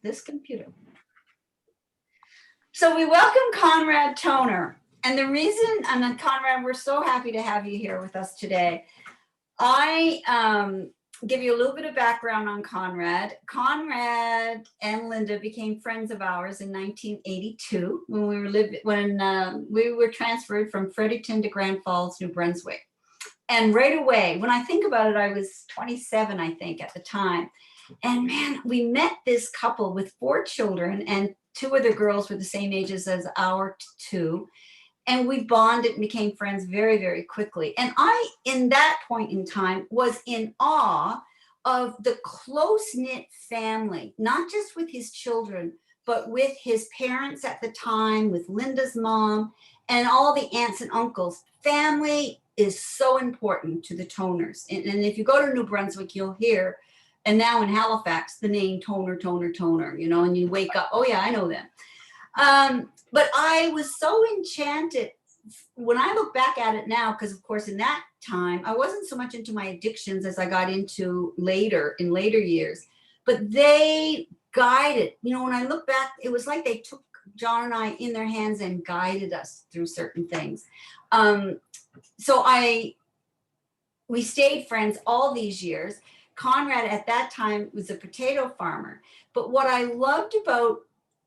this computer. So we welcome Conrad Toner. And the reason, and Conrad, we're so happy to have you here with us today. I give you a little bit of background on Conrad. Conrad and Linda became friends of ours in 1982 when we were transferred from Fredericton to Grand Falls, New Brunswick. And right away, when I think about it, I was 27, I think, at the time. And man, we met this couple with 4 children, and 2 other girls were the same ages as our 2. And we bonded and became friends very, very quickly. And I, in that point in time, was in awe of the close-knit family, not just with his children, but with his parents at the time, with Linda's mom, and all the aunts and uncles. Family is so important to the Toners. And if you go to New Brunswick, you'll hear, and now in Halifax, the name Toner, and you wake up, oh yeah, I know them. But I was so enchanted when I look back at it now, because of course in that time, I wasn't so much into my addictions as I got into in later years, but they guided, when I look back, it was like they took John and I in their hands and guided us through certain things. So we stayed friends all these years. Conrad at that time was a potato farmer, but what I loved about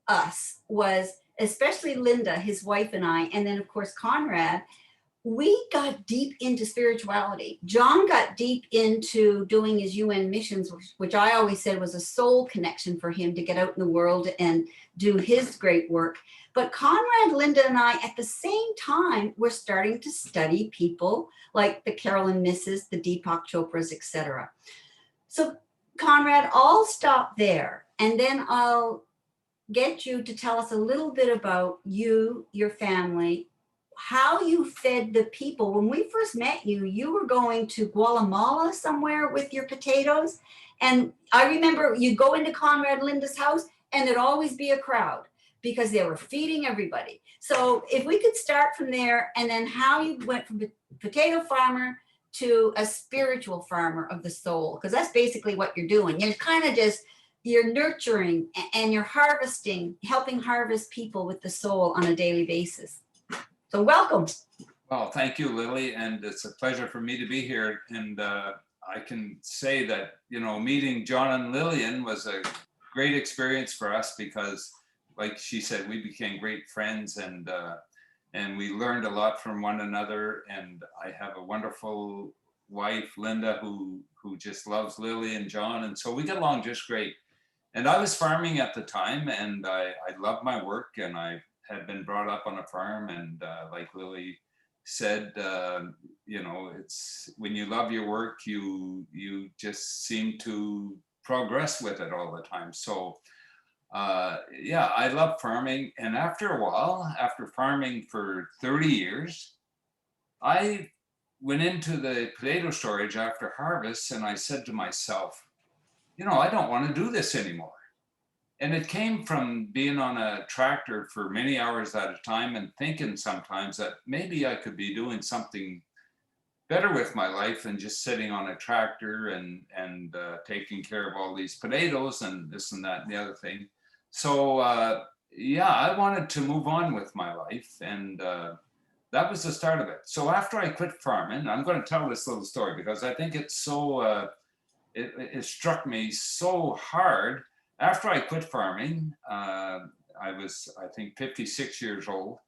us was, especially Linda, his wife, and I, and then of course Conrad, we got deep into spirituality. John got deep into doing his UN missions, which I always said was a soul connection for him to get out in the world and do his great work. But Conrad, Linda, and I, at the same time, were starting to study people like the Carolyn Misses, the Deepak Chopras, etc. So Conrad, I'll stop there, and then I'll get you to tell us a little bit about you, your family, how you fed the people. When we first met you, you were going to Guatemala somewhere with your potatoes. And I remember you'd go into Conrad and Linda's house and there'd always be a crowd because they were feeding everybody. So if we could start from there, and then how you went from a potato farmer to a spiritual farmer of the soul, because that's basically what you're doing. You're kind of just, you're nurturing and you're harvesting, helping harvest people with the soul on a daily basis. So welcome. Well, thank you, Lily. And it's a pleasure for me to be here. And I can say that, meeting John and Lillian was a great experience for us because, like she said, we became great friends and we learned a lot from one another. And I have a wonderful wife, Linda, who just loves Lily and John. And so we get along just great. And I was farming at the time, and I loved my work, and I had been brought up on a farm. And like Lily said, it's when you love your work, you just seem to progress with it all the time. So I love farming. And after a while, after farming for 30 years, I went into the potato storage after harvest, and I said to myself, I don't want to do this anymore. And it came from being on a tractor for many hours at a time and thinking sometimes that maybe I could be doing something better with my life than just sitting on a tractor and taking care of all these potatoes and this and that and the other thing. So I wanted to move on with my life, and that was the start of it. So after I quit farming, I'm going to tell this little story because I think it's so, it struck me so hard. After I quit farming, I was, I think, 56 years old,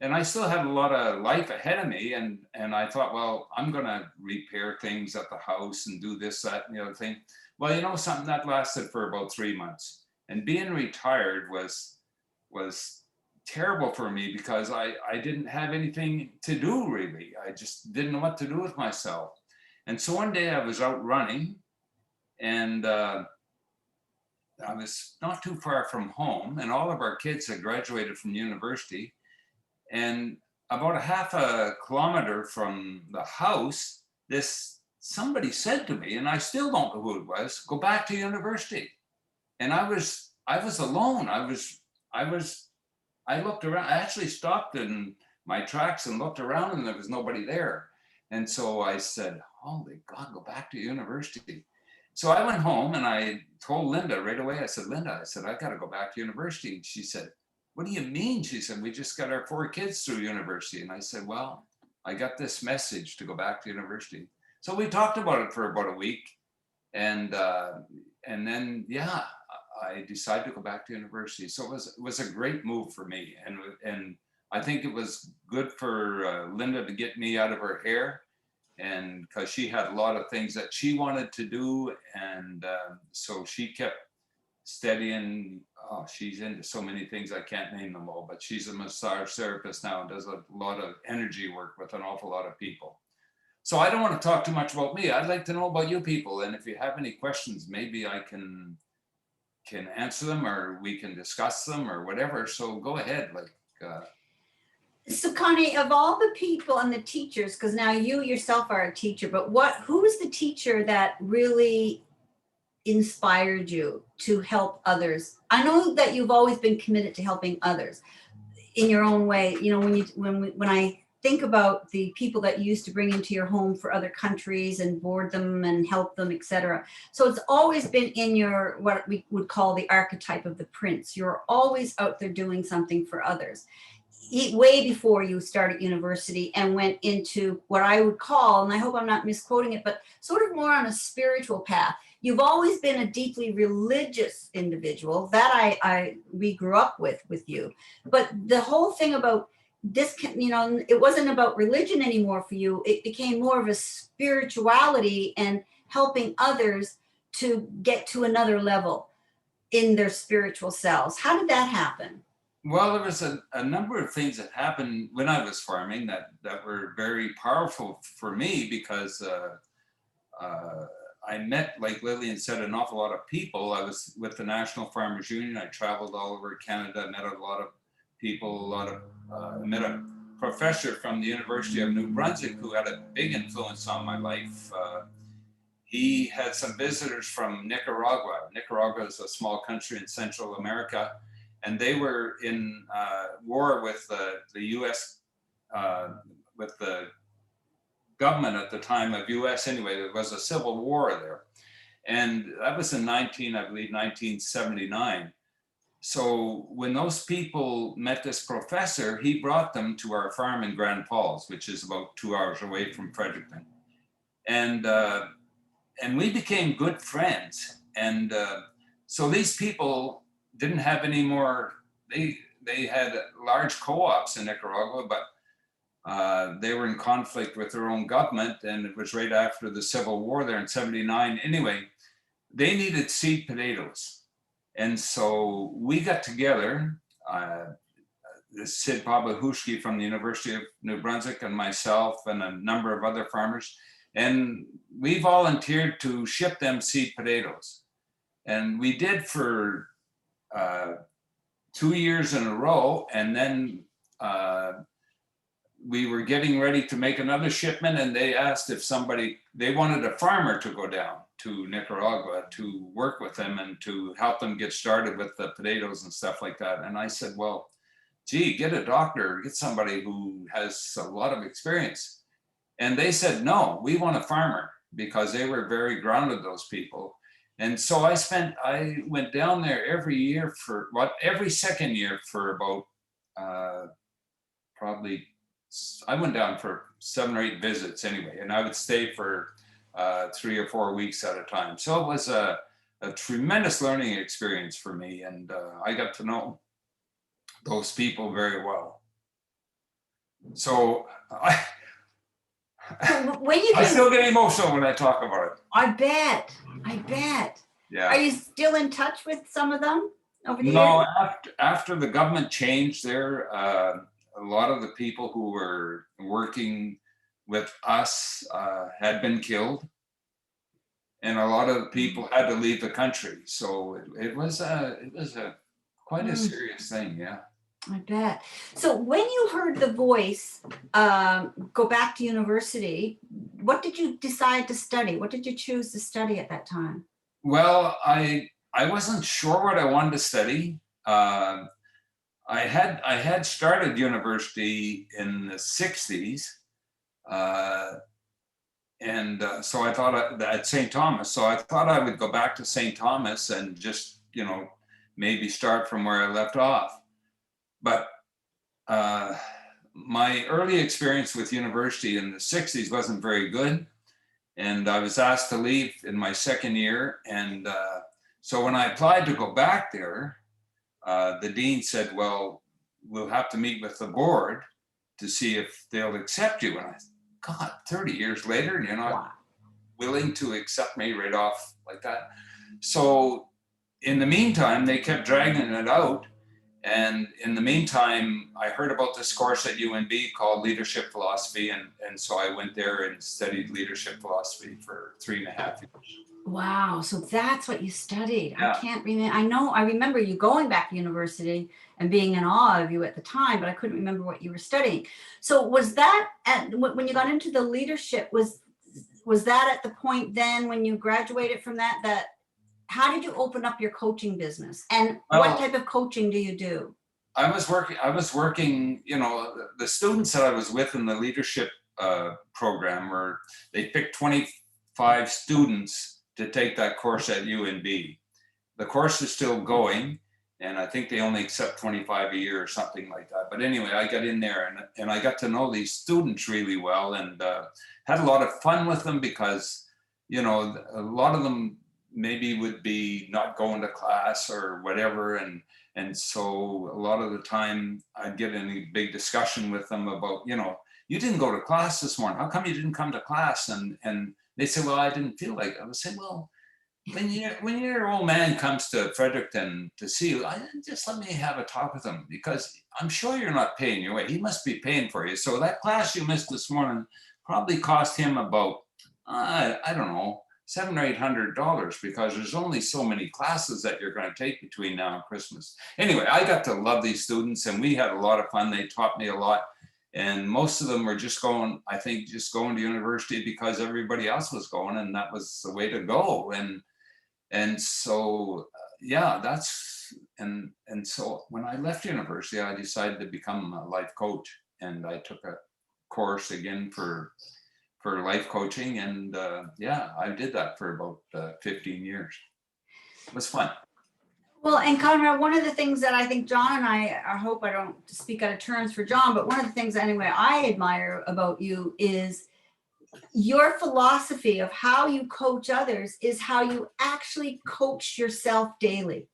and I still had a lot of life ahead of me. And I thought, well, I'm going to repair things at the house and do this, that, and the other thing. Well, something that lasted for about 3 months. And being retired was terrible for me because I didn't have anything to do, really. I just didn't know what to do with myself. And so one day I was out running, and I was not too far from home, and all of our kids had graduated from university. And about a half a kilometer from the house, somebody said to me, and I still don't know who it was, go back to university. And I was alone. I looked around, I actually stopped in my tracks and looked around, and there was nobody there. And so I said, holy God, go back to university. So I went home and I told Linda right away. I said, Linda, I said, I got to go back to university. And she said, what do you mean? She said, we just got our 4 kids through university. And I said, well, I got this message to go back to university. So we talked about it for about a week. And then, yeah, I decided to go back to university. So it was a great move for me. And I think it was good for Linda to get me out of her hair, and because she had a lot of things that she wanted to do. And so she kept studying. Oh, she's into so many things, I can't name them all, but she's a massage therapist now and does a lot of energy work with an awful lot of people. So I don't want to talk too much about me. I'd like to know about you people. And if you have any questions, maybe I can answer them, or we can discuss them, or whatever. So go ahead. So Connie, of all the people and the teachers, because now you yourself are a teacher, but who was the teacher that really inspired you to help others? I know that you've always been committed to helping others in your own way. You know, when I think about the people that you used to bring into your home for other countries and board them and help them, etc. So it's always been in your, what we would call the archetype of the prince. You're always out there doing something for others. Way before you started university and went into what I would call, and I hope I'm not misquoting it, but sort of more on a spiritual path. You've always been a deeply religious individual that we grew up with you. But the whole thing about this, you know, it wasn't about religion anymore for you. It became more of a spirituality and helping others to get to another level in their spiritual selves. How did that happen? Well, there was a number of things that happened when I was farming that were very powerful for me, because I met, like Lillian said, an awful lot of people. I was with the National Farmers Union. I traveled all over Canada, met a lot of people, met a professor from the University of New Brunswick who had a big influence on my life. He had some visitors from Nicaragua. Nicaragua is a small country in Central America, and they were in war with the U.S., with the government at the time of U.S. anyway. There was a civil war there. And that was in 1979. So when those people met this professor, he brought them to our farm in Grand Falls, which is about 2 hours away from Fredericton. And we became good friends. And so these people didn't have any more, they had large co-ops in Nicaragua, but they were in conflict with their own government, and it was right after the Civil War there in 79. Anyway, they needed seed potatoes. And so we got together, Sid Pabahushki from the University of New Brunswick and myself and a number of other farmers, and we volunteered to ship them seed potatoes. And we did for 2 years in a row, and then we were getting ready to make another shipment, and they asked if they wanted a farmer to go down to Nicaragua to work with them and to help them get started with the potatoes and stuff like that. And I said, well, gee, get a doctor, get somebody who has a lot of experience. And they said, no, we want a farmer, because they were very grounded, those people. And so I went down there every second year for about probably, I went down for 7 or 8 visits anyway, and I would stay for 3 or 4 weeks at a time. So it was a tremendous learning experience for me, and I got to know those people very well. So I still get emotional when I talk about it. I bet. Yeah. Are you still in touch with some of them over the years? No, after the government changed there, a lot of the people who were working with us had been killed, and a lot of the people had to leave the country. So it was quite a serious thing. Yeah. I bet. So when you heard the voice, go back to university, what did you decide to study? What did you choose to study at that time? Well, I wasn't sure what I wanted to study. I had started university in the 60s, so I thought at St. Thomas, so I thought I would go back to St. Thomas and just, maybe start from where I left off. But my early experience with university in the 60s wasn't very good. And I was asked to leave in my second year. And so when I applied to go back there, the dean said, well, we'll have to meet with the board to see if they'll accept you. And I thought, God, 30 years later, and you're not willing to accept me right off like that. So in the meantime, they kept dragging it out. And in the meantime, I heard about this course at UNB called Leadership Philosophy. And so I went there and studied leadership philosophy for 3.5 years. Wow. So that's what you studied. Yeah. I can't remember. I remember you going back to university and being in awe of you at the time, but I couldn't remember what you were studying. So was that when you got into the leadership, was that at the point then when you graduated from that how did you open up your coaching business, and what type of coaching do you do? I was working, the students that I was with in the leadership program they picked 25 students to take that course at UNB. The course is still going, and I think they only accept 25 a year or something like that. But anyway, I got in there and I got to know these students really well, and had a lot of fun with them because, a lot of them maybe would be not going to class or whatever. And so a lot of the time I'd get in a big discussion with them about, you didn't go to class this morning. How come you didn't come to class? And they say, well, I didn't feel like it. I would say, well, when your old man comes to Fredericton to see you, just let me have a talk with him, because I'm sure you're not paying your way. He must be paying for you. So that class you missed this morning probably cost him about, I don't know, $700 or $800, because there's only so many classes that you're going to take between now and Christmas. Anyway, I got to love these students, and we had a lot of fun. They taught me a lot, and most of them were just going to university because everybody else was going, and that was the way to go. And so so when I left university, I decided to become a life coach, and I took a course again for life coaching. And I did that for about 15 years. It was fun. Well, and Conrad, one of the things that I think John and I hope I don't speak out of turns for John, but one of the things anyway I admire about you is your philosophy of how you coach others is how you actually coach yourself daily.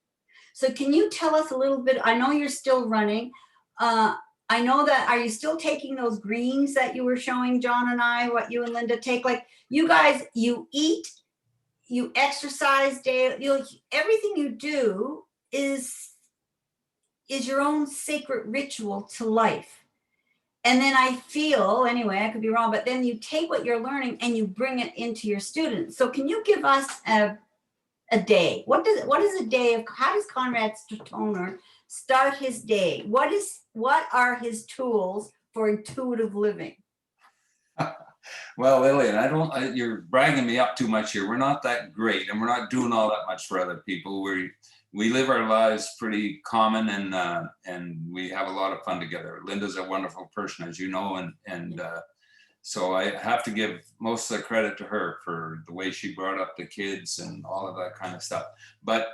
So can you tell us a little bit? I know you're still running. I know that, are you still taking those greens that you were showing John and I, what you and Linda take? Like, you guys, you eat, you exercise daily, everything you do is your own sacred ritual to life. And then I feel, anyway, I could be wrong, but then you take what you're learning and you bring it into your students. So can you give us a day? What is a day of, how does Conrad Toner start his day? What are his tools for intuitive living? Well, Lillian, you're bragging me up too much here. We're not that great, and we're not doing all that much for other people. We live our lives pretty common, and we have a lot of fun together. Linda's a wonderful person, as you know, and so I have to give most of the credit to her for the way she brought up the kids and all of that kind of stuff. But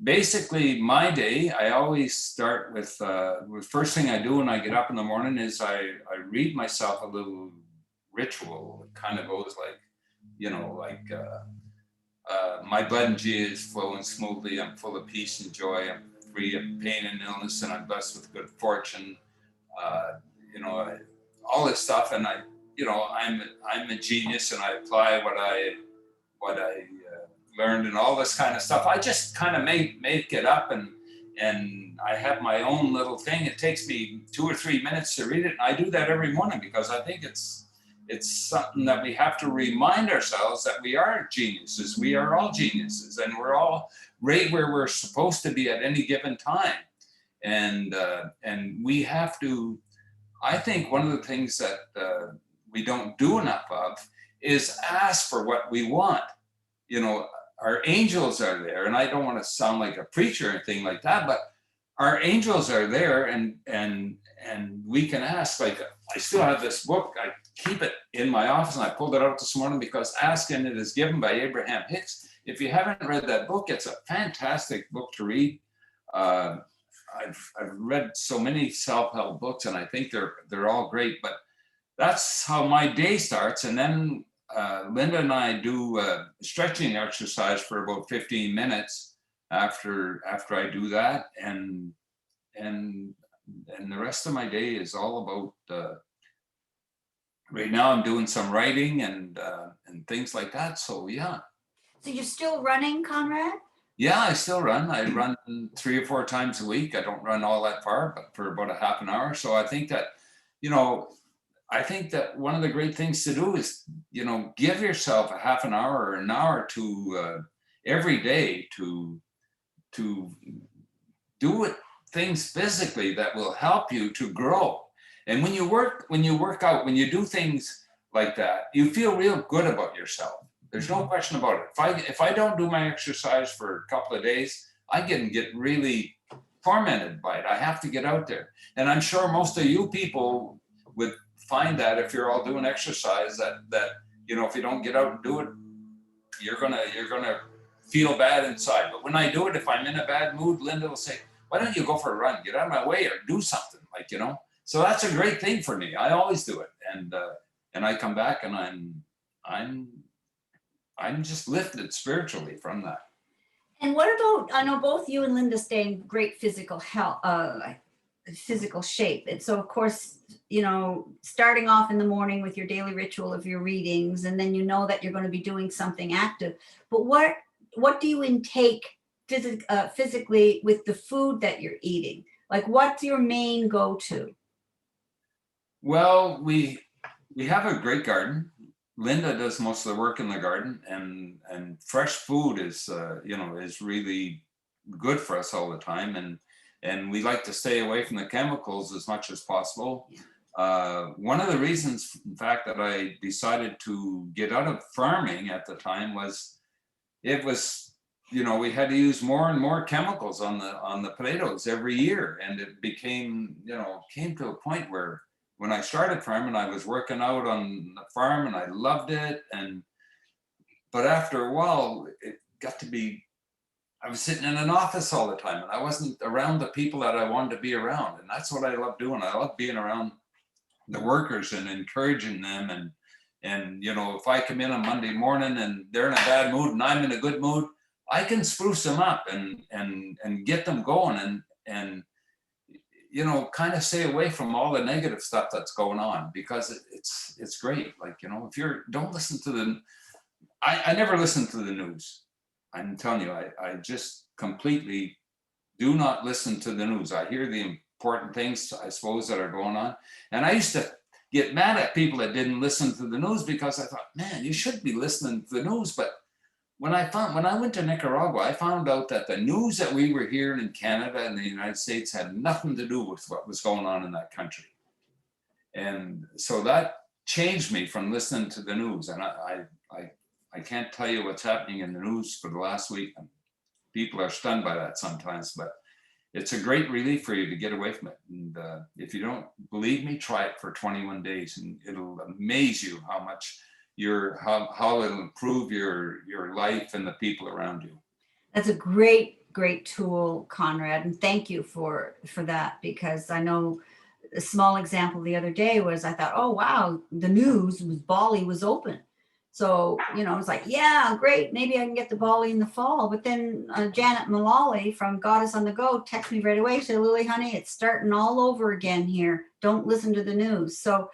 basically, my day, I always start with the first thing I do when I get up in the morning is I read myself a little ritual. It kind of goes like, my blood and G is flowing smoothly. I'm full of peace and joy. I'm free of pain and illness, and I'm blessed with good fortune. All this stuff, and I'm a genius, and I apply what I learned and all this kind of stuff. I just kind of make it up, and I have my own little thing. It takes me 2 or 3 minutes to read it, and I do that every morning because I think it's something that we have to remind ourselves that we are geniuses. We are all geniuses, and we're all right where we're supposed to be at any given time. And we have to, I think one of the things that we don't do enough of is ask for what we want. Our angels are there, and I don't want to sound like a preacher or anything like that, but our angels are there, and we can ask. Like, I still have this book. keep it in my office, and I pulled it out this morning because Ask and It Is Given by Abraham Hicks. If you haven't read that book, it's a fantastic book to read. I've read so many self-help books, and I think they're all great, but that's how my day starts. And then Linda and I do a stretching exercise for about 15 minutes after I do that, and the rest of my day is all about. Right now, I'm doing some writing and things like that. So yeah. So you're still running, Conrad? Yeah, I still run. I run 3 or 4 times a week. I don't run all that far, but for about a half an hour. So I think that, I think that one of the great things to do is, give yourself a half an hour or an hour to every day to do things physically that will help you to grow. And when you work out, when you do things like that, you feel real good about yourself. There's no question about it. If I don't do my exercise for a couple of days, I can get really tormented by it. I have to get out there. And I'm sure most of you people would find that if you're all doing exercise, that if you don't get out and do it, you're gonna feel bad inside. But when I do it, if I'm in a bad mood, Linda will say, "Why don't you go for a run? Get out of my way or do something." So that's a great thing for me. I always do it, and I come back and I'm just lifted spiritually from that. And what about, I know both you and Linda stay in great physical health, physical shape. And so of course, starting off in the morning with your daily ritual of your readings, and then that you're going to be doing something active. But what do you intake physically with the food that you're eating? Like, what's your main go-to? Well, we have a great garden. Linda does most of the work in the garden, and fresh food is is really good for us all the time, and we like to stay away from the chemicals as much as possible. One of the reasons, in fact, that I decided to get out of farming at the time was we had to use more and more chemicals on the potatoes every year, and it came to a point where when I started farming, I was working out on the farm and I loved it. But after a while, it got to be, I was sitting in an office all the time and I wasn't around the people that I wanted to be around. And that's what I love doing. I love being around the workers and encouraging them. And if I come in on Monday morning and they're in a bad mood and I'm in a good mood, I can spruce them up and get them going and kind of stay away from all the negative stuff that's going on, because it's great. Like, if don't listen to I never listen to the news. I'm telling you, I just completely do not listen to the news. I hear the important things, I suppose, that are going on. And I used to get mad at people that didn't listen to the news, because I thought, man, you should be listening to the news. But when I went to Nicaragua, I found out that the news that we were hearing in Canada and the United States had nothing to do with what was going on in that country. And so that changed me from listening to the news. And I can't tell you what's happening in the news for the last week. And people are stunned by that sometimes, but it's a great relief for you to get away from it. And if you don't believe me, try it for 21 days and it'll amaze you how much how it'll improve your life and the people around you. That's a great tool, Conrad, and thank you for that, because I know a small example the other day was, I thought, oh wow, the news was Bali was open. So, it's like, yeah, great, maybe I can get to Bali in the fall. But then Janet Mullally from Goddess on the Go texted me right away, said, Lily, honey, it's starting all over again here. Don't listen to the news. So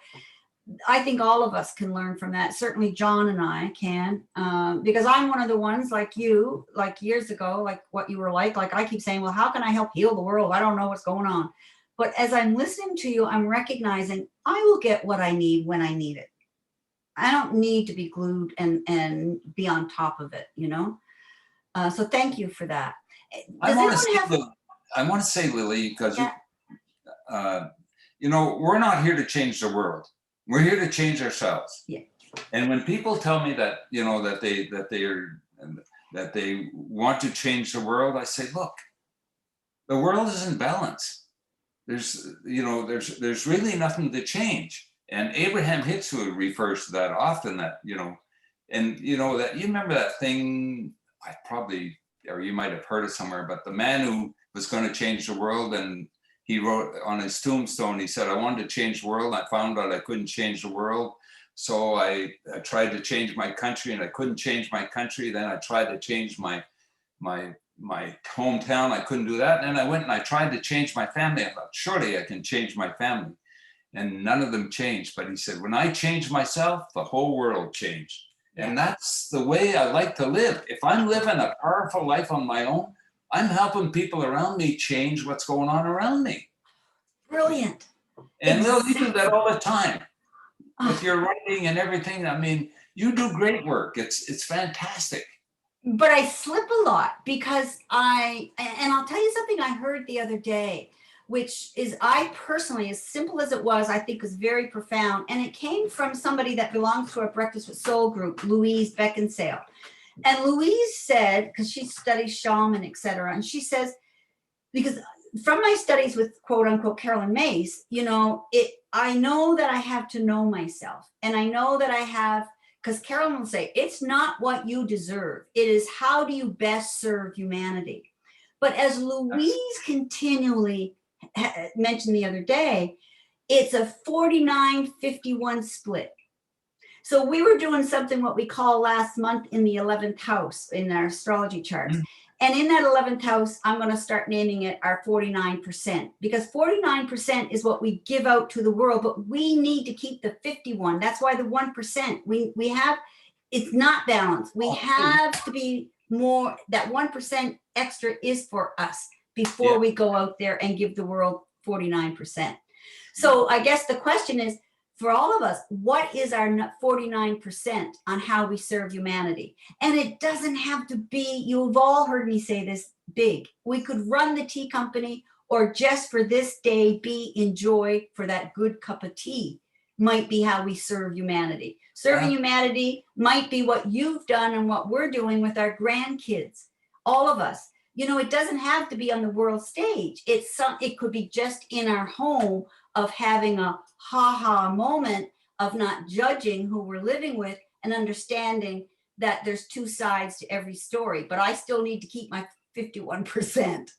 I think all of us can learn from that. Certainly John and I can, because I'm one of the ones like you, like years ago, like what you were like I keep saying, well, how can I help heal the world? I don't know what's going on. But as I'm listening to you, I'm recognizing I will get what I need when I need it. I don't need to be glued and be on top of it, So thank you for that. I want to say, Lily, because we're not here to change the world. We're here to change ourselves. Yeah. And when people tell me that, that they want to change the world, I say, look, the world is in balance. There's really nothing to change. And Abraham Hicks refers to that often, that, and that, you remember that thing, I probably, or you might have heard it somewhere, but the man who was going to change the world, and he wrote on his tombstone, he said, I wanted to change the world. I found out I couldn't change the world. So I tried to change my country, and I couldn't change my country. Then I tried to change my hometown. I couldn't do that. And then I went and I tried to change my family. I thought, surely I can change my family. And none of them changed. But he said, when I changed myself, the whole world changed. And that's the way I like to live. If I'm living a powerful life on my own, I'm helping people around me change what's going on around me. Brilliant. And Lil, you do that all the time with your writing and everything. I mean, you do great work. It's fantastic. But I slip a lot because and I'll tell you something I heard the other day, which is, I personally, as simple as it was, I think was very profound. And it came from somebody that belongs to our Breakfast with Soul group, Louise Beckinsale. And Louise said, because she studies shaman, etc., and she says, because from my studies with quote unquote Carolyn Mace, I know that I have to know myself. And I know that I have, because Carolyn will say, it's not what you deserve. It is how do you best serve humanity. But as Louise continually mentioned the other day, it's a 49-51 split. So we were doing something what we call last month in the 11th house in our astrology charts. And in that 11th house, I'm going to start naming it our 49%, because 49% is what we give out to the world, but we need to keep the 51. That's why the 1%, we have, it's not balanced. We have to be more, that 1% extra is for us before we go out there and give the world 49%. So I guess the question is, for all of us, what is our 49% on how we serve humanity? And it doesn't have to be, you've all heard me say this, big. We could run the tea company, or just for this day, be enjoy for that good cup of tea might be how we serve humanity. Serving humanity might be what you've done and what we're doing with our grandkids, all of us. It doesn't have to be on the world stage. It could be just in our home, of having a ha-ha moment of not judging who we're living with and understanding that there's two sides to every story, but I still need to keep my 51%.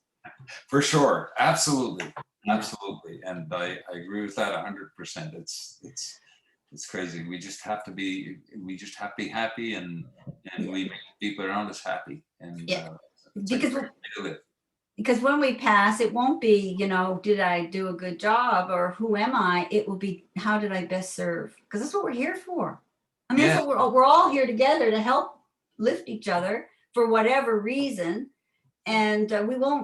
For sure. Absolutely. Absolutely. And I agree with that 100%. It's crazy. We just have to be happy, and we make people around us happy. And because when we pass, it won't be, did I do a good job or who am I? It will be, how did I best serve? Because that's what we're here for. I mean, that's what we're all here together to help lift each other for whatever reason. And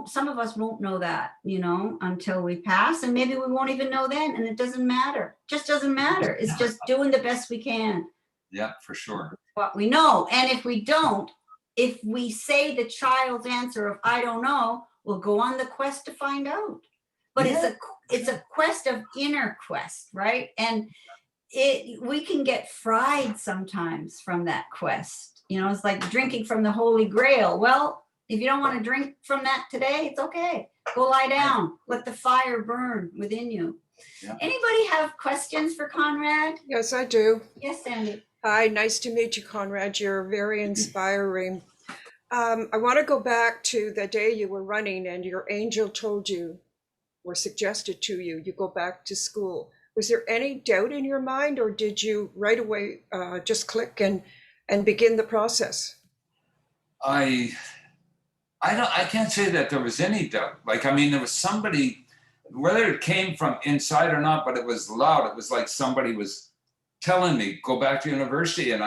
some of us won't know that, until we pass, and maybe we won't even know then. And it doesn't matter. Just doesn't matter. It's just doing the best we can. Yeah, for sure. What we know. And if we don't, if we say the child's answer of, I don't know, we'll go on the quest to find out. But it's a quest of inner quest, right? And we can get fried sometimes from that quest. It's like drinking from the Holy Grail. Well, if you don't want to drink from that today, it's okay. Go lie down. Let the fire burn within you. Yeah. Anybody have questions for Conrad? Yes, I do. Yes, Sandy. Hi, nice to meet you, Conrad. You're very inspiring. I want to go back to the day you were running and your angel told you, or suggested to you, you go back to school. Was there any doubt in your mind, or did you right away just click and begin the process? I can't say that there was any doubt. There was somebody, whether it came from inside or not, but it was loud. It was like somebody was telling me, go back to university, and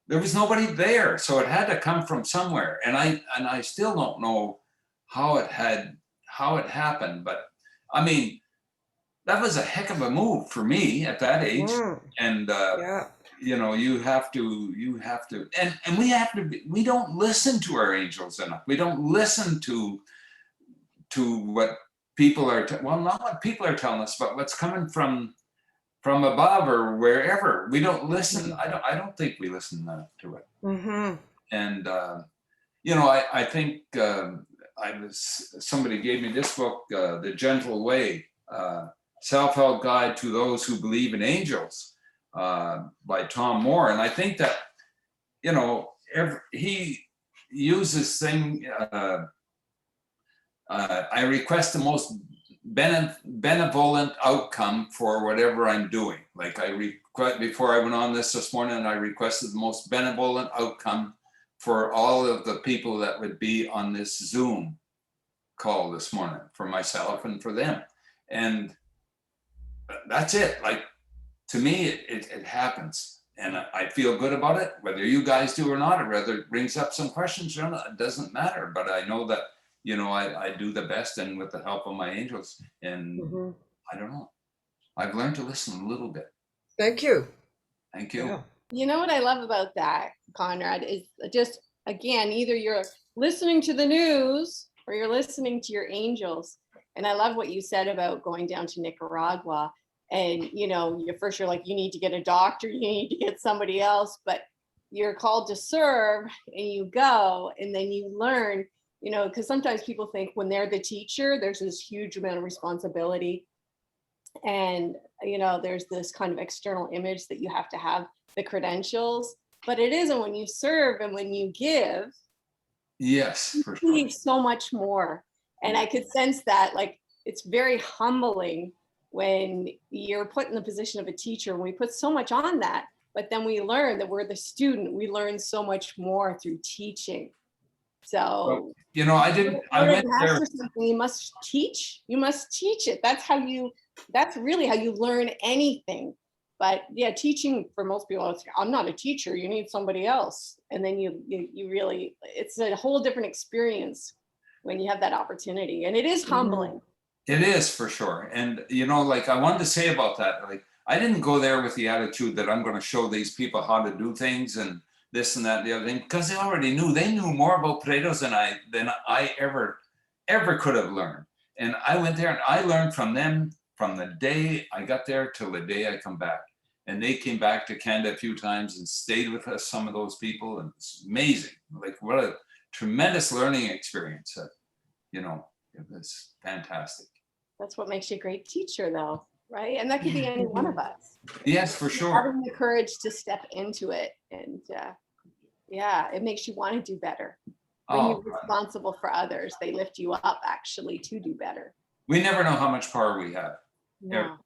there was nobody there. So it had to come from somewhere. And I still don't know how it happened, but that was a heck of a move for me at that age. And you have to, and we don't listen to our angels enough. We don't listen to what people are, not what people are telling us, but what's coming from above or wherever. We don't listen. I don't think we listen to it. Mm-hmm. And, I think somebody gave me this book, The Gentle Way, Self-Help Guide to Those Who Believe in Angels by Tom Moore. And I think that, you know, he uses thing, I request the most benevolent outcome for whatever I'm doing. Like before I went on this morning, I requested the most benevolent outcome for all of the people that would be on this Zoom call this morning, for myself and for them. And that's it. Like, to me, it happens. And I feel good about it, whether you guys do or not, or whether it brings up some questions, it doesn't matter. But I know that, you know, I do the best, and with the help of my angels. And I don't know. I've learned to listen a little bit. Thank you. Thank you. Yeah. You know what I love about that, Conrad, is just, again, either you're listening to the news or you're listening to your angels. And I love what you said about going down to Nicaragua. And, you know, you're like, you need to get a doctor, you need to get somebody else, but you're called to serve, and you go, and then you learn, you know, because sometimes people think when they're the teacher, there's this huge amount of responsibility. And, you know, there's this kind of external image that you have to have the credentials, but it isn't. When you serve and when you give, yes, for sure. you need so much more. And I could sense that, like, it's very humbling when you're put in the position of a teacher, and we put so much on that, but then we learn that we're the student. We learn so much more through teaching. So, well, you know, I went there. You must teach it. That's really how you learn anything. But yeah, teaching, for most people, I'm not a teacher, you need somebody else. And then you really, it's a whole different experience when you have that opportunity. And it is humbling. It is, for sure. And, you know, like, I wanted to say about that, like, I didn't go there with the attitude that I'm going to show these people how to do things and this and that and the other thing, because they already knew. They knew more about potatoes than I ever could have learned. And I went there and I learned from them from the day I got there till the day I come back. And they came back to Canada a few times and stayed with us, some of those people. And it's amazing. Like, what a tremendous learning experience. You know, it was fantastic. That's what makes you a great teacher, though, right? And that could be any one of us. Yes, for sure. Having the courage to step into it. And yeah, it makes you want to do better. When you're responsible for others, they lift you up, actually, to do better. We never know how much power we have. No.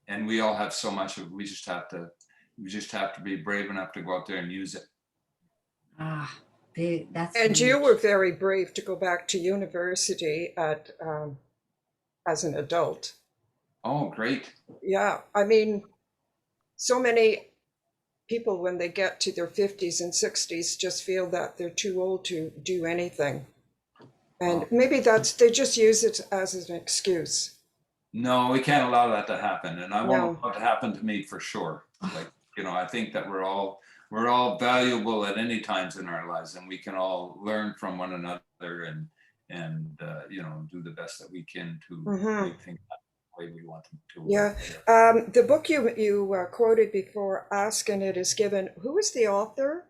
And we all have so much of it. We just have to be brave enough to go out there and use it. That's And huge. you were very brave to go back to university as an adult. Oh, great. Yeah, I mean, so many people, when they get to their 50s and 60s, just feel that they're too old to do anything. And maybe they just use it as an excuse. No, we can't allow that to happen. And I won't allow it to happen to me, for sure. Like, you know, I think that we're all valuable at any times in our lives, and we can all learn from one another and you know, do the best that we can to make things happen the way we want them to. Yeah. The book you quoted before, Ask and It Is Given, who is the author?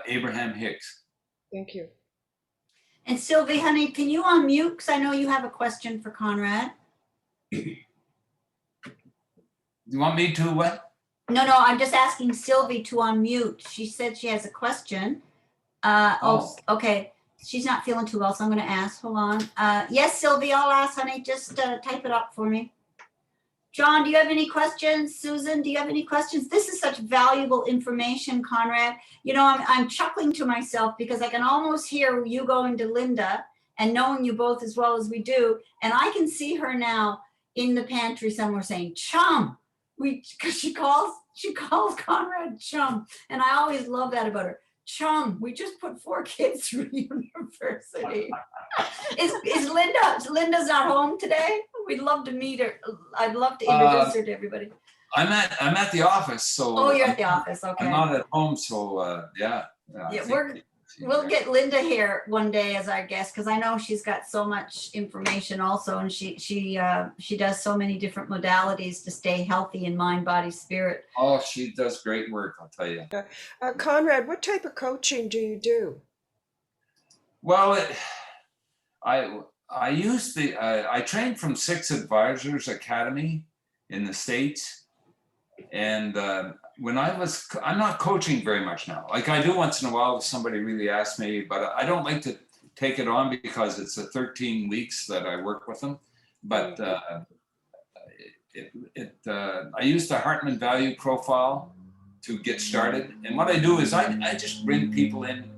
Abraham Hicks. Thank you. And Sylvie, honey, can you unmute? Because I know you have a question for Conrad. You want me to what? No, I'm just asking Sylvie to unmute. She said she has a question. Okay. She's not feeling too well, so I'm going to ask. Hold on. Yes, Sylvie, I'll ask, honey. Just type it up for me. John, do you have any questions? Susan, do you have any questions? This is such valuable information, Conrad. You know, I'm chuckling to myself because I can almost hear you going to Linda and knowing you both as well as we do. And I can see her now in the pantry somewhere saying, chum. Because she calls Conrad chum. And I always love that about her. Chum, we just put 4 kids through university. Linda's not home today? We'd love to meet her. I'd love to introduce her to everybody. I'm at the office, so. Oh, you're at the office, okay. I'm not at home, so yeah. We'll get Linda here one day as our guest, because I know she's got so much information also, and she does so many different modalities to stay healthy in mind, body, spirit. Oh, she does great work, I'll tell you. Conrad, what type of coaching do you do? Well, I used the, I trained from Six Advisors Academy in the States. And when I'm not coaching very much now. Like I do once in a while if somebody really asks me, but I don't like to take it on because it's a 13 weeks that I work with them. But I use the Hartman Value Profile to get started. And what I do is I just bring people in,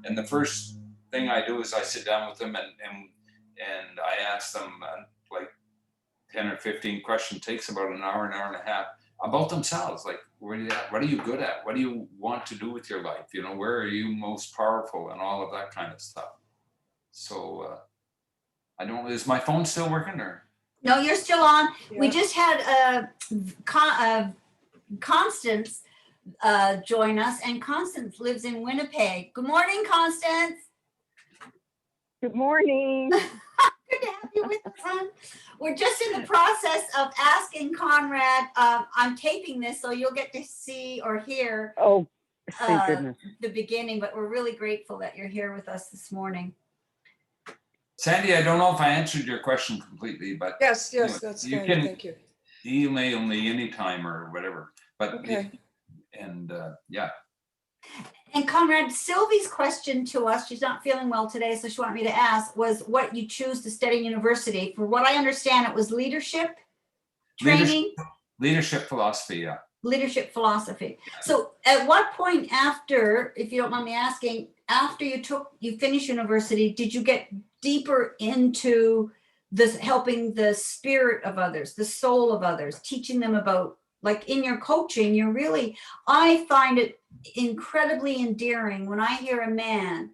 and the first thing I do is I sit down with them and I ask them like 10 or 15 questions. Takes about an hour and a half about themselves. Like, where are you at? What are you good at? What do you want to do with your life? You know, where are you most powerful and all of that kind of stuff. So I don't, is my phone still working or? No, you're still on. Yeah. We just had Constance join us, and Constance lives in Winnipeg. Good morning, Constance. Good morning. Good to have you with us, hon. We're just in the process of asking Conrad. I'm taping this, so you'll get to see or hear Oh, thank goodness. the beginning, but we're really grateful that you're here with us this morning. Sandy, I don't know if I answered your question completely, but Yes, anyway, that's you fine. can Thank you. email me anytime or whatever. But Okay. and yeah. And Conrad, Sylvie's question to us, she's not feeling well today, so she wanted me to ask, was what you choose to study in university. For what I understand, it was leadership training. Leadership philosophy, yeah. Leadership philosophy. So at what point after, if you don't mind me asking, after you finished university, did you get deeper into this helping the spirit of others, the soul of others, teaching them about, like in your coaching, you're really, I find it incredibly endearing when I hear a man,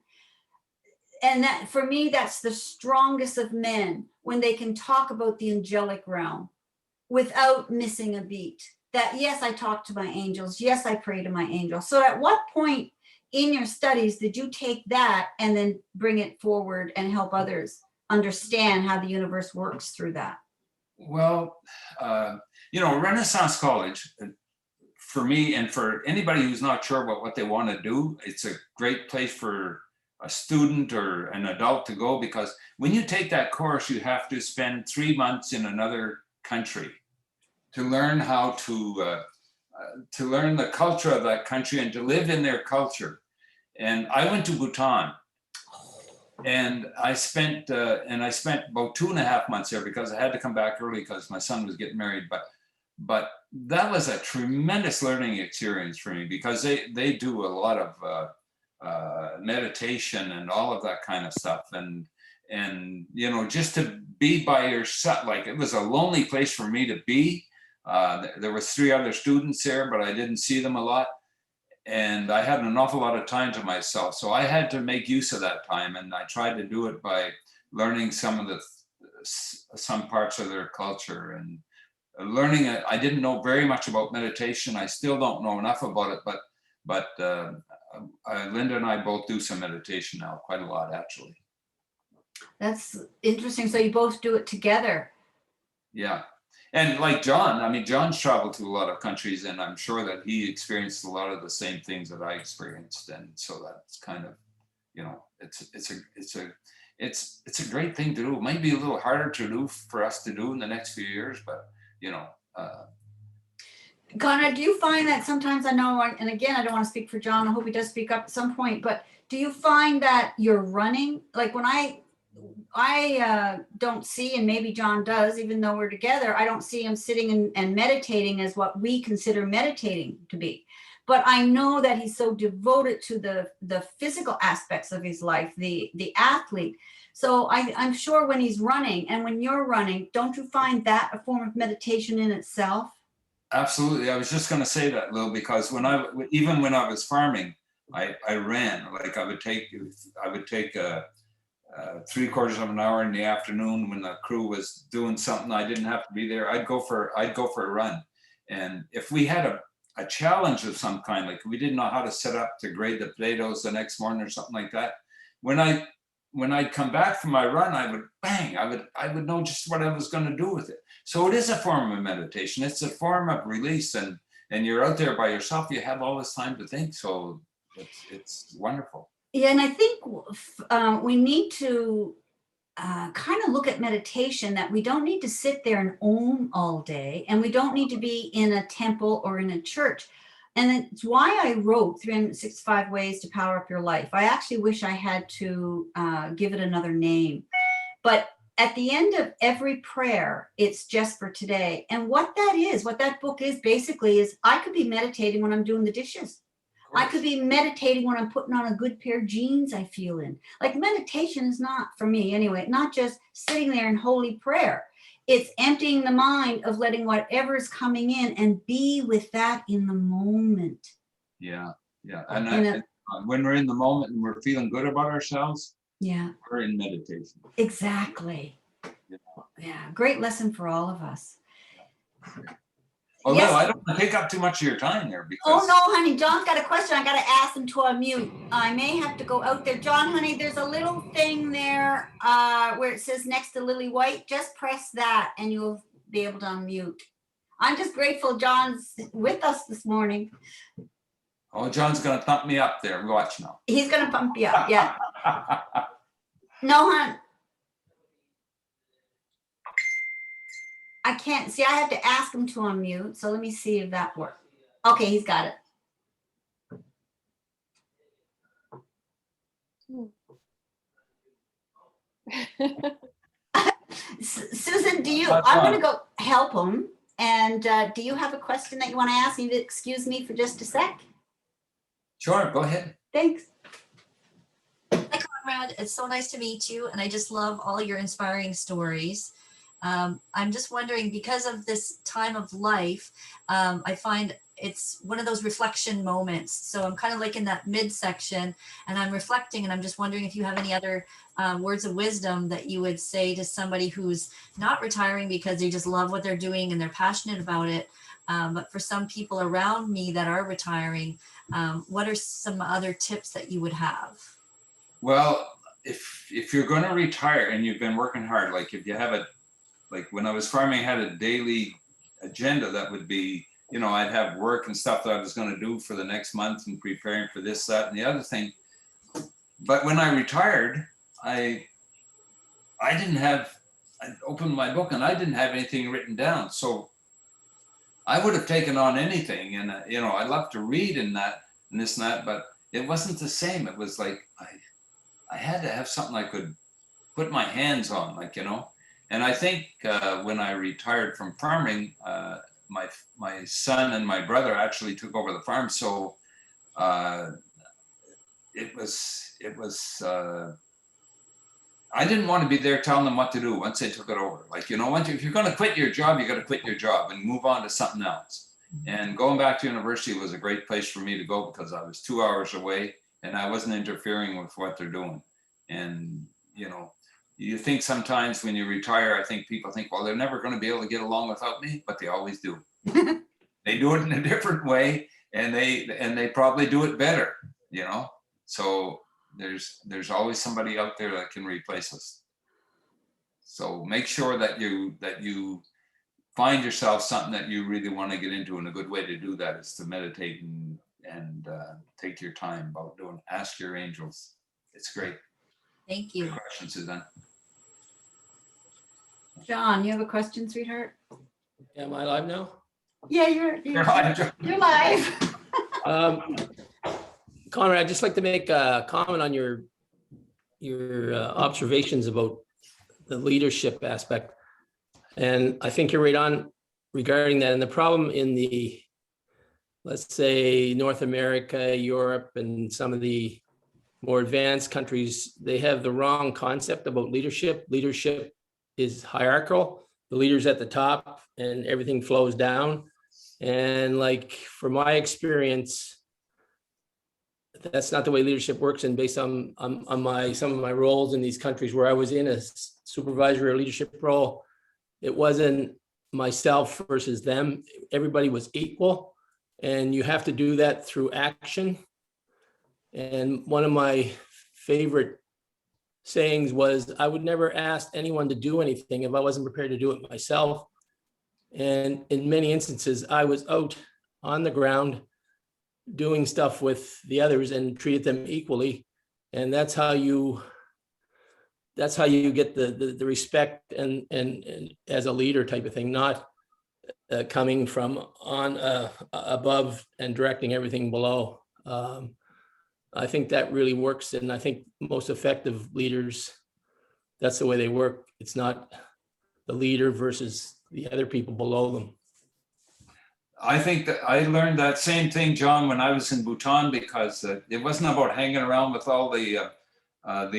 and that for me, that's the strongest of men, when they can talk about the angelic realm without missing a beat. That, yes, I talk to my angels. Yes, I pray to my angels. So at what point in your studies did you take that and then bring it forward and help others understand how the universe works through that? Well, you know, Renaissance College, for me and for anybody who's not sure about what they want to do, it's a great place for a student or an adult to go, because when you take that course, you have to spend 3 months in another country to learn how to learn the culture of that country and to live in their culture. And I went to Bhutan, and I spent about 2.5 months there because I had to come back early because my son was getting married. But that was a tremendous learning experience for me, because they do a lot of meditation and all of that kind of stuff. And you know, just to be by yourself, like it was a lonely place for me to be. There was 3 other students there, but I didn't see them a lot. And I had an awful lot of time to myself. So I had to make use of that time. And I tried to do it by learning some parts of their culture and learning it. I didn't know very much about meditation. I still don't know enough about it, but Linda and I both do some meditation now, quite a lot actually. That's interesting. So you both do it together. Yeah. And like John, I mean, John's traveled to a lot of countries, and I'm sure that he experienced a lot of the same things that I experienced. And so that's kind of, you know, it's a great thing to do. It might be a little harder to do for us to do in the next few years, but you know. Conrad, do you find that sometimes, I know, and again, I don't want to speak for John, I hope he does speak up at some point, but do you find that you're running? Like when I don't see, and maybe John does, even though we're together, I don't see him sitting and meditating as what we consider meditating to be. But I know that he's so devoted to the physical aspects of his life, the athlete. So I'm sure when he's running and when you're running, don't you find that a form of meditation in itself? Absolutely. I was just going to say that, Lil, because even when I was farming, I ran. Like I would take 3/4 of an hour in the afternoon when the crew was doing something I didn't have to be there. I'd go for a run. And if we had a challenge of some kind, like we didn't know how to set up to grade the potatoes the next morning or something like that, when I'd come back from my run, I would know just what I was going to do with it. So it is a form of meditation. It's a form of release, and you're out there by yourself. You have all this time to think. So it's wonderful. Yeah, and I think we need to kind of look at meditation, that we don't need to sit there and om all day, and we don't need to be in a temple or in a church. And that's why I wrote 365 Ways to Power Up Your Life. I actually wish I had to give it another name. But at the end of every prayer, it's just for today. And what that is, what that book is basically is, I could be meditating when I'm doing the dishes. I could be meditating when I'm putting on a good pair of jeans I feel in. Like, meditation is not, for me anyway, not just sitting there in holy prayer. It's emptying the mind of letting whatever is coming in and be with that in the moment. Yeah. And when we're in the moment and we're feeling good about ourselves, yeah, we're in meditation. Exactly. Yeah, great lesson for all of us. Well, Yes. no, I don't want to take up too much of your time there because. Oh no, honey, John's got a question. I got to ask him to unmute. I may have to go out there. John, honey, there's a little thing there where it says next to Lily White. Just press that and you'll be able to unmute. I'm just grateful John's with us this morning. Oh, John's going to thump me up there. Watch now. He's going to pump you up, yeah. No, hon. I can't see. I have to ask him to unmute. So let me see if that works. Okay, he's got it. Susan, I'm going to go help him. And do you have a question that you want to ask? You need to excuse me for just a sec. Sure, go ahead. Thanks. Hi, Conrad. It's so nice to meet you. And I just love all your inspiring stories. I'm just wondering, because of this time of life, I find it's one of those reflection moments. So I'm kind of like in that midsection and I'm reflecting, and I'm just wondering if you have any other words of wisdom that you would say to somebody who's not retiring because they just love what they're doing and they're passionate about it. But for some people around me that are retiring, what are some other tips that you would have? Well, if you're going to retire and you've been working hard, like if you have like when I was farming, I had a daily agenda that would be, I'd have work and stuff that I was going to do for the next month and preparing for this, that, and the other thing. But when I retired, I opened my book and I didn't have anything written down. So I would have taken on anything. And, I love to read and this and that, but it wasn't the same. It was like, I had to have something I could put my hands on, And I think when I retired from farming, my son and my brother actually took over the farm. So it was I didn't want to be there telling them what to do once they took it over. Like, if you're going to quit your job, you got to quit your job and move on to something else. And going back to university was a great place for me to go because I was 2 hours away and I wasn't interfering with what they're doing. And, you think sometimes when you retire, I think people think, well, they're never going to be able to get along without me, but they always do. They do it in a different way, and they probably do it better, So there's always somebody out there that can replace us. So make sure that you find yourself something that you really want to get into, and a good way to do that is to meditate and take your time about doing. Ask your angels. It's great. Thank you. Good question, Suzanne. John, you have a question, sweetheart? Am I live now? Yeah, you're live. Conrad, I'd just like to make a comment on your observations about the leadership aspect. And I think you're right on regarding that. And the problem in the, let's say, North America, Europe, and some of the more advanced countries, they have the wrong concept about leadership. Leadership is hierarchical. The leader's at the top and everything flows down. And like, from my experience, that's not the way leadership works. And based on some of my roles in these countries where I was in a supervisory or leadership role, it wasn't myself versus them. Everybody was equal. And you have to do that through action. And one of my favorite sayings was, I would never ask anyone to do anything if I wasn't prepared to do it myself. And in many instances, I was out on the ground doing stuff with the others and treated them equally. And that's how you that's how you get the respect and as a leader type of thing, not coming from on above and directing everything below. I think that really works, and I think most effective leaders, that's the way they work. It's not the leader versus the other people below them. I think that I learned that same thing, John, when I was in Bhutan, because it wasn't about hanging around with all the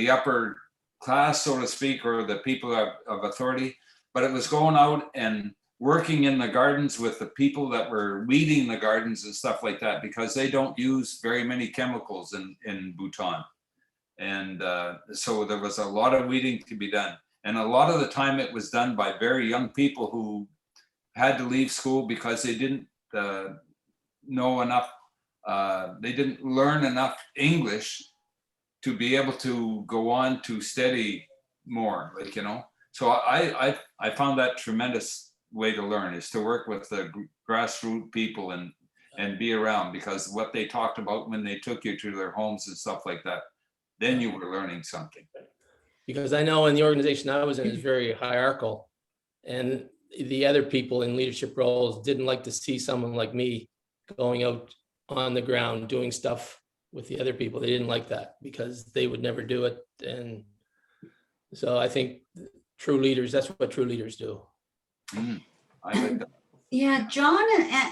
upper class, so to speak, or the people of authority, but it was going out and working in the gardens with the people that were weeding the gardens and stuff like that, because they don't use very many chemicals in Bhutan. And so there was a lot of weeding to be done. And a lot of the time it was done by very young people who had to leave school because they didn't know enough, they didn't learn enough English to be able to go on to study more, like, you know. So I found that tremendous way to learn, is to work with the grassroots people and be around, because what they talked about when they took you to their homes and stuff like that, then you were learning something. Because I know in the organization I was in is very hierarchical, and the other people in leadership roles didn't like to see someone like me going out on the ground doing stuff with the other people. They didn't like that because they would never do it. And so I think true leaders, that's what true leaders do. I like that. Yeah, John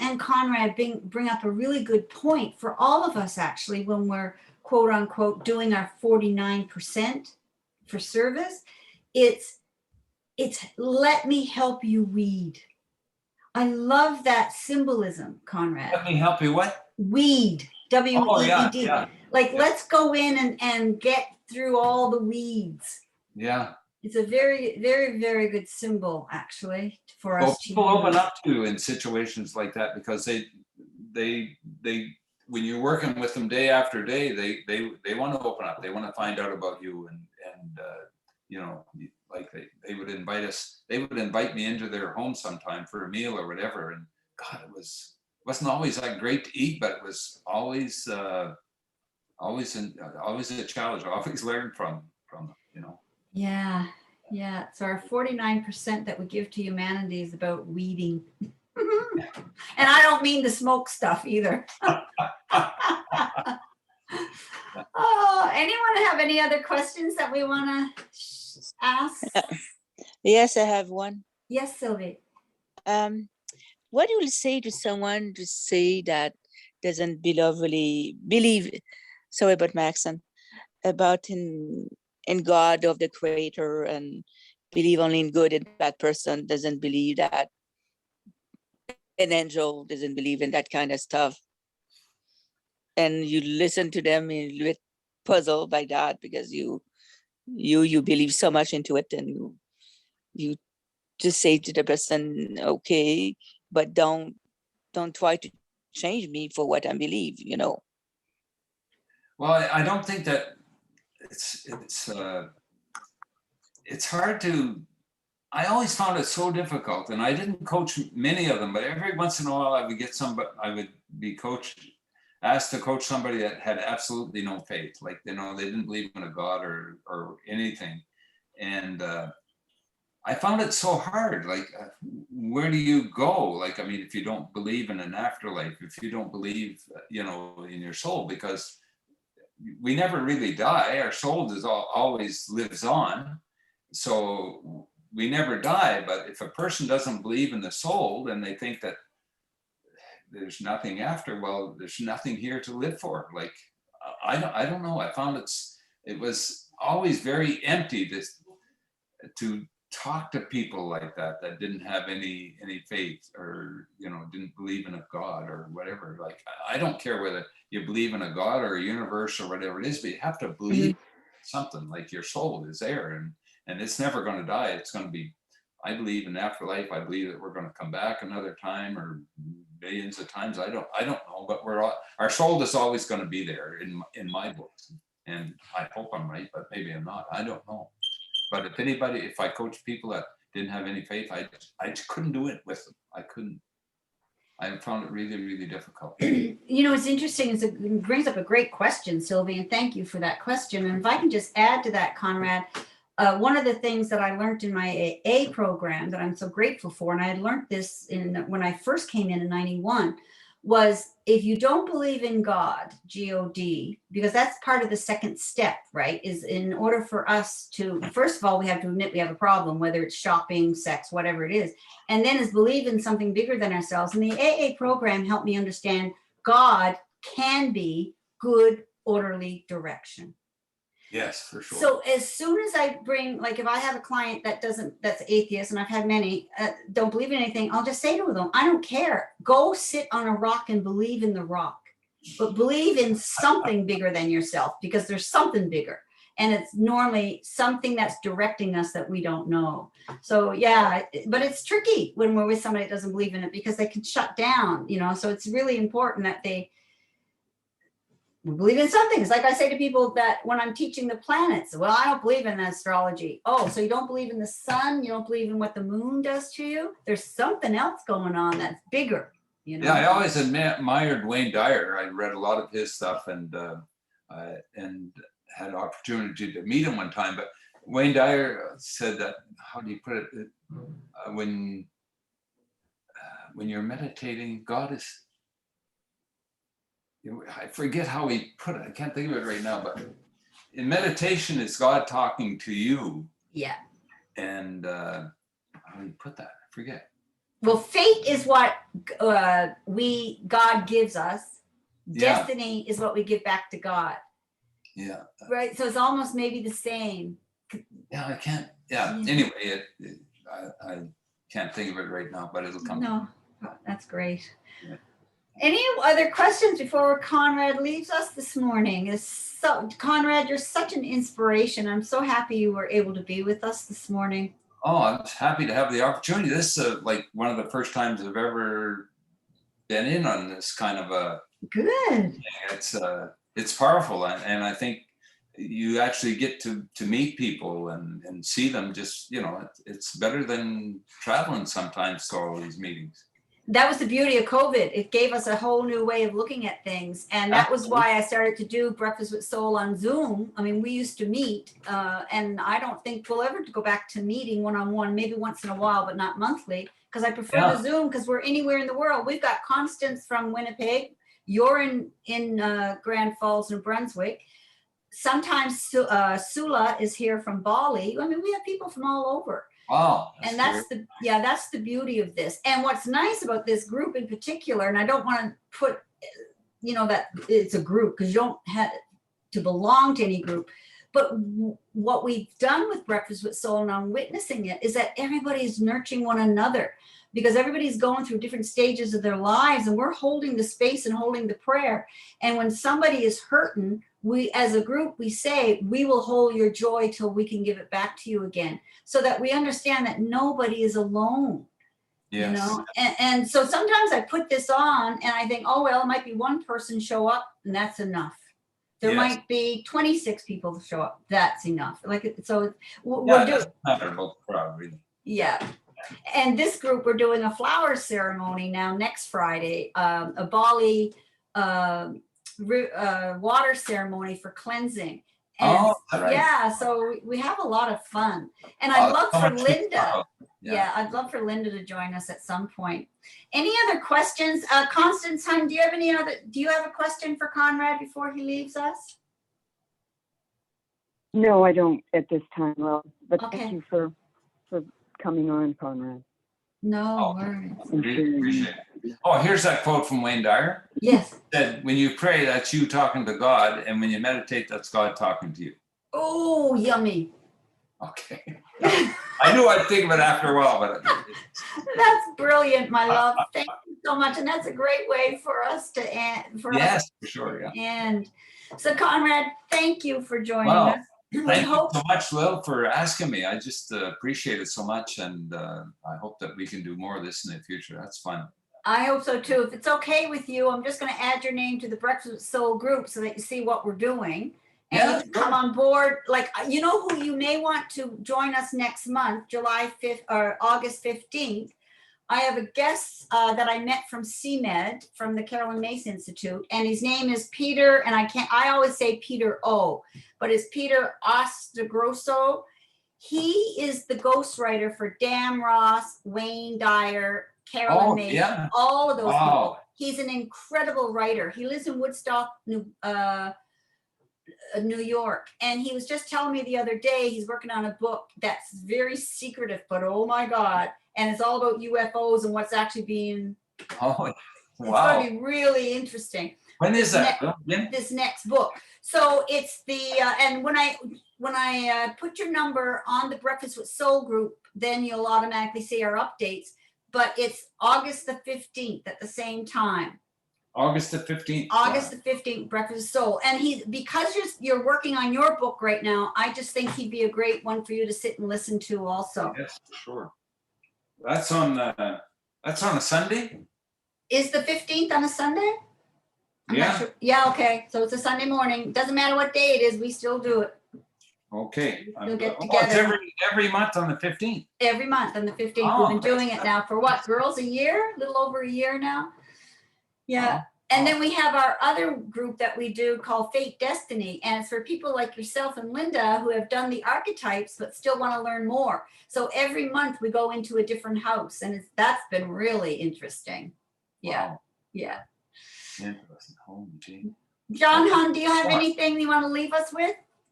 and Conrad bring up a really good point for all of us, actually, when we're quote unquote doing our 49% for service. It's let me help you weed. I love that symbolism, Conrad. Let me help you what? Weed, W-E-E-D. Oh, yeah. Like, Yeah. let's go in and get through all the weeds. Yeah. It's a very, very, very good symbol, actually, for Well, us to people open use. up to you in situations like that, because they when you're working with them day after day, they want to open up. They want to find out about you, and you know, like they would invite us. They would invite me into their home sometime for a meal or whatever. And God, wasn't always that great to eat, but it was always always a challenge. I always learned from them, you know. Yeah. So our 49% that we give to humanity is about weeding. And I don't mean the smoke stuff either. Oh, anyone have any other questions that we want to ask? Yes, I have one. Yes, Sylvie. What do you say to someone to say that doesn't believe, sorry about my accent, about in God of the creator, and believe only in good and bad person, doesn't believe that an angel, doesn't believe in that kind of stuff. And you listen to them and you get puzzled by that, because you believe so much into it, and you just say to the person, okay, but don't try to change me for what I believe, you know. Well, I don't think that it's hard to. I always found it so difficult, and I didn't coach many of them, but every once in a while I would get I would be asked to coach somebody that had absolutely no faith, like, you know, they didn't believe in a God or anything. And I found it so hard, like, where do you go? Like, I mean, if you don't believe in an afterlife, if you don't believe, you know, in your soul, because we never really die, our soul always lives on. So we never die. But if a person doesn't believe in the soul, then they think that there's nothing after. Well, there's nothing here to live for. Like, I don't know. I found it was always very empty to talk to people like that didn't have any faith, or, you know, didn't believe in a God or whatever. Like, I don't care whether you believe in a God or a universe or whatever it is, but you have to believe something, like your soul is there, and it's never going to die. It's going to be, I believe in afterlife. I believe that we're going to come back another time, or millions of times. I don't know, but our soul is always going to be there in my books. And I hope I'm right, but maybe I'm not. I don't know. But if I coach people that didn't have any faith, I just couldn't do it with them. I couldn't. I found it really, really difficult. You know, it's interesting. It brings up a great question, Sylvie, and thank you for that question. And if I can just add to that, Conrad, one of the things that I learned in my AA program that I'm so grateful for, and I had learned this when I first came in 91, was if you don't believe in God, G-O-D, because that's part of the second step, right? Is in order for us to, first of all, we have to admit we have a problem, whether it's shopping, sex, whatever it is. And then is believe in something bigger than ourselves. And the AA program helped me understand God can be good, orderly direction. Yes, for sure. So as soon as I bring, like if I have a client that's atheist, and I've had many, don't believe in anything, I'll just say to them, I don't care. Go sit on a rock and believe in the rock, but believe in something bigger than yourself, because there's something bigger. And it's normally something that's directing us that we don't know. So yeah, but it's tricky when we're with somebody that doesn't believe in it, because they can shut down, so it's really important that we believe in something. It's like I say to people that when I'm teaching the planets, well, I don't believe in astrology. Oh, so you don't believe in the sun? You don't believe in what the moon does to you? There's something else going on that's bigger, Yeah, I always admired Wayne Dyer. I read a lot of his stuff and had an opportunity to meet him one time. But Wayne Dyer said that, how do you put it? When you're meditating, God is, I forget how he put it. I can't think of it right now, but in meditation, it's God talking to you. Yeah. And how do you put that? I forget. Well, fate is what God gives us. Yeah. Destiny is what we give back to God. Yeah. Right. So it's almost maybe the same. Yeah, I can't. Yeah. Anyway, I can't think of it right now, but it'll come. No, that's great. Yeah. Any other questions before Conrad leaves us this morning? Conrad, you're such an inspiration. I'm so happy you were able to be with us this morning. Oh, I'm happy to have the opportunity. This is like one of the first times I've ever been in on this kind of a. Good. It's powerful, and I think you actually get to meet people and see them. Just it's better than traveling sometimes to all these meetings. That was the beauty of COVID. It gave us a whole new way of looking at things. And that was why I started to do Breakfast with Soul on Zoom. I mean, we used to meet, and I don't think we'll ever go back to meeting one-on-one, maybe once in a while, but not monthly, because I prefer the Zoom, because we're anywhere in the world. We've got Constance from Winnipeg. You're in Grand Falls, New Brunswick. Sometimes Sula is here from Bali. I mean, we have people from all over. Wow. And that's the beauty of this. And what's nice about this group in particular, and I don't want to put, that it's a group, because you don't have to belong to any group. But what we've done with Breakfast with Soul, and I'm witnessing it, is that everybody is nurturing one another, because everybody's going through different stages of their lives, and we're holding the space and holding the prayer. And when somebody is hurting, we as a group, we say, we will hold your joy till we can give it back to you again, so that we understand that nobody is alone. Yes. And so sometimes I put this on and I think, oh, well, it might be one person show up and that's enough. There might be 26 people to show up. That's enough. So we're doing. Not about the crowd, really. Yeah. And this group, we're doing a flower ceremony now next Friday, a Bali water ceremony for cleansing. And right. So we have a lot of fun. And I'd love for Linda. I'd love for Linda to join us at some point. Any other questions? Constantine, do you have a question for Conrad before he leaves us? No, I don't at this time, Well, but thank you for coming on, Conrad. No worries. Appreciate it. Oh, here's that quote from Wayne Dyer. Yes. That when you pray, that's you talking to God, and when you meditate, that's God talking to you. Oh, yummy. Okay. I knew I'd think of it after a while, but that's brilliant, my love. Thank you so much, and that's a great way for us to end. For sure, yeah. And so, Conrad, thank you for joining us. Thank you so much, Lil, for asking me. I just appreciate it so much, and I hope that we can do more of this in the future. That's fun. I hope so too. If it's okay with you, I'm just going to add your name to the Breakfast with Soul group so that you see what we're doing. And you can come on board. You know who you may want to join us next month, July 5th or August 15th. I have a guest that I met from CMed, from the Carolyn Mace Institute, and his name is Peter, and I always say Peter O, but it's Peter Ostagrosso. He is the ghostwriter for Dan Ross, Wayne Dyer, Carolyn Oh, Mason, yeah. all of those Wow. people. He's an incredible writer. He lives in Woodstock, New York. And he was just telling me the other day, he's working on a book that's very secretive, but oh my God. And it's all about UFOs and what's actually being, Oh, it's wow. going to be really interesting. When is that? This next book. So it's the, and when I put your number on the Breakfast with Soul group, then you'll automatically see our updates. But it's August the 15th at the same time. August the 15th. August the 15th, Breakfast with Soul. And because you're working on your book right now, I just think he'd be a great one for you to sit and listen to also. Yes, for sure. That's on a Sunday? Is the 15th on a Sunday? I'm not Yeah. sure. Yeah, okay. So it's a Sunday morning. Doesn't matter what day it is, we still do it. Okay. We'll get It's together. every month on the 15th. Every month on the 15th. Oh, We've been doing it now for what, girls, a year? A little over a year now? Yeah. And then we have our other group that we do called Fate Destiny. And it's for people like yourself and Linda who have done the archetypes but still want to learn more. So every month we go into a different house, and that's been really interesting. Yeah. Wow. Yeah. Interesting. Holy gee. John Hunt, do you have anything you want to leave us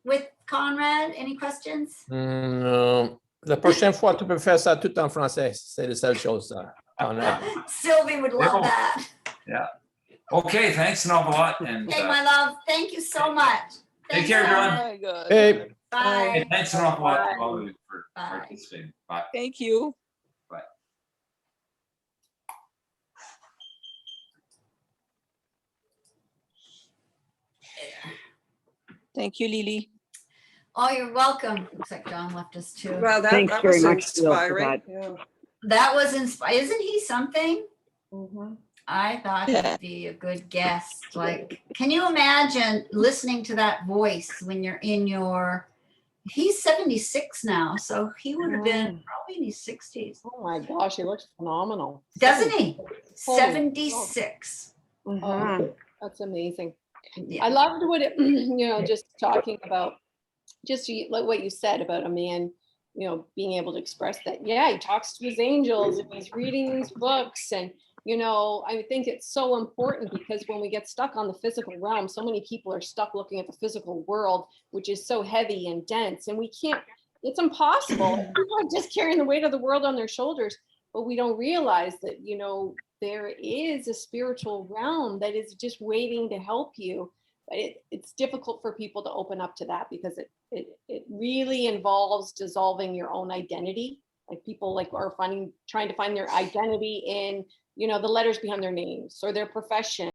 with Conrad? Any questions? Non. La prochaine fois, tu peux faire ça tout en français. C'est la seule chose, Conrad. Sylvie would love that. Yeah. Okay, thanks an awful lot. And Okay, my love, thank you so much. Take Thanks, care, Conrad. everyone. Oh my God. Hey, Bye. Thanks an awful lot to all of you for Bye. participating. Bye. Thank you. Bye. Thank you, Lily. Oh, you're welcome. Looks like John left us too. Well, Thanks that very was much, Bill, for inspiring. that. Yeah. That was inspiring. Isn't he something? Mhm. I thought he'd be a good guest. Like, can you imagine listening to that voice when you're in he's 76 now, so he would have been probably in his 60s. Oh my gosh, he looks phenomenal. Doesn't he? Holy 76. Mhm. That's amazing. Yeah. I loved what it, just talking about, like what you said about a man, being able to express that. Yeah, he talks to his angels and he's reading these books. And, I think it's so important because when we get stuck on the physical realm, so many people are stuck looking at the physical world, which is so heavy and dense. And it's impossible. People are just carrying the weight of the world on their shoulders, but we don't realize that, there is a spiritual realm that is just waiting to help you. But it's difficult for people to open up to that because it really involves dissolving your own identity. Like people are trying to find their identity in, the letters behind their names or their profession.